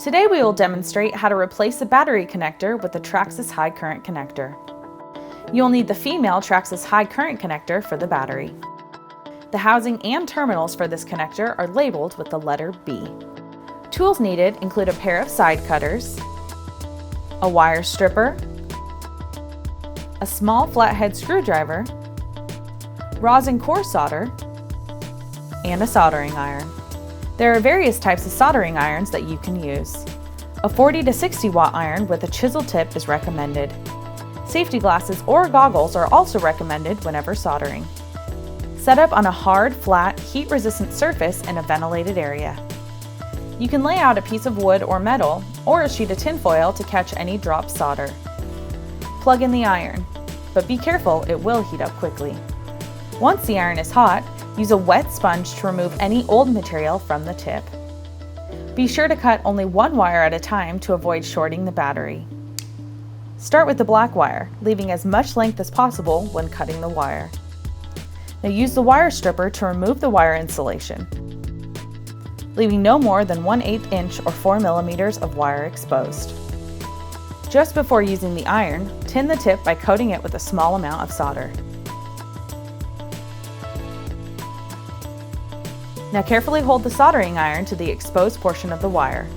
Today we will demonstrate how to replace a battery connector with the Traxxas high current connector. You'll need the female Traxxas high current connector for the battery. The housing and terminals for this connector are labeled with the letter B. Tools needed include a pair of side cutters, a wire stripper, a small flathead screwdriver, rosin core solder, and a soldering iron. There are various types of soldering irons that you can use. A 40 to 60 watt iron with a chisel tip is recommended. Safety glasses or goggles are also recommended whenever soldering. Set up on a hard, flat, heat-resistant surface in a ventilated area. You can lay out a piece of wood or metal or a sheet of tinfoil to catch any dropped solder. Plug in the iron, but be careful, it will heat up quickly. Once the iron is hot, use a wet sponge to remove any old material from the tip. Be sure to cut only one wire at a time to avoid shorting the battery. Start with the black wire, leaving as much length as possible when cutting the wire. Now use the wire stripper to remove the wire insulation, leaving no more than 1/8 inch or 4 millimeters of wire exposed. Just before using the iron, tin the tip by coating it with a small amount of solder. Now carefully hold the soldering iron to the exposed portion of the wire,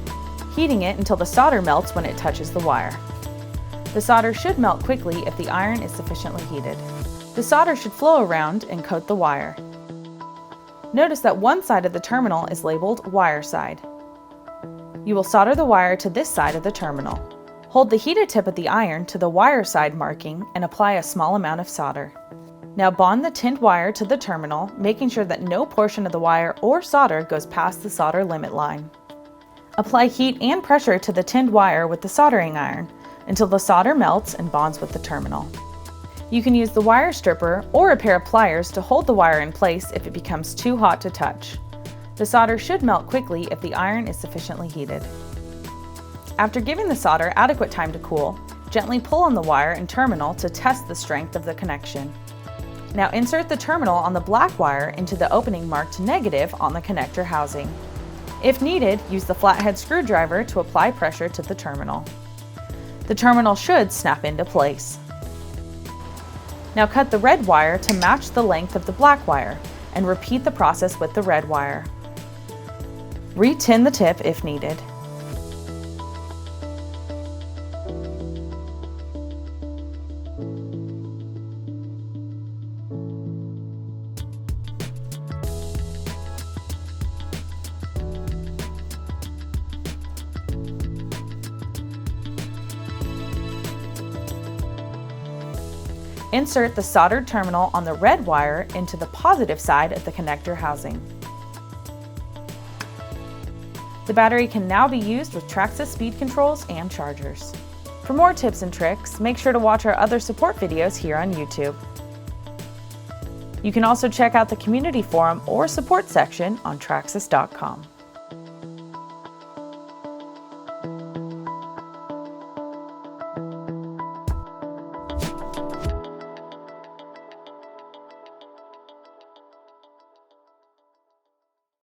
heating it until the solder melts when it touches the wire. The solder should melt quickly if the iron is sufficiently heated. The solder should flow around and coat the wire. Notice that one side of the terminal is labeled wire side. You will solder the wire to this side of the terminal. Hold the heated tip of the iron to the wire side marking and apply a small amount of solder. Now bond the tinned wire to the terminal, making sure that no portion of the wire or solder goes past the solder limit line. Apply heat and pressure to the tinned wire with the soldering iron until the solder melts and bonds with the terminal. You can use the wire stripper or a pair of pliers to hold the wire in place if it becomes too hot to touch. The solder should melt quickly if the iron is sufficiently heated. After giving the solder adequate time to cool, gently pull on the wire and terminal to test the strength of the connection. Now insert the terminal on the black wire into the opening marked negative on the connector housing. If needed, use the flathead screwdriver to apply pressure to the terminal. The terminal should snap into place. Now cut the red wire to match the length of the black wire and repeat the process with the red wire. Re-tin the tip if needed. Insert the soldered terminal on the red wire into the positive side of the connector housing. The battery can now be used with Traxxas speed controls and chargers. For more tips and tricks, make sure to watch our other support videos here on YouTube. You can also check out the community forum or support section on Traxxas.com.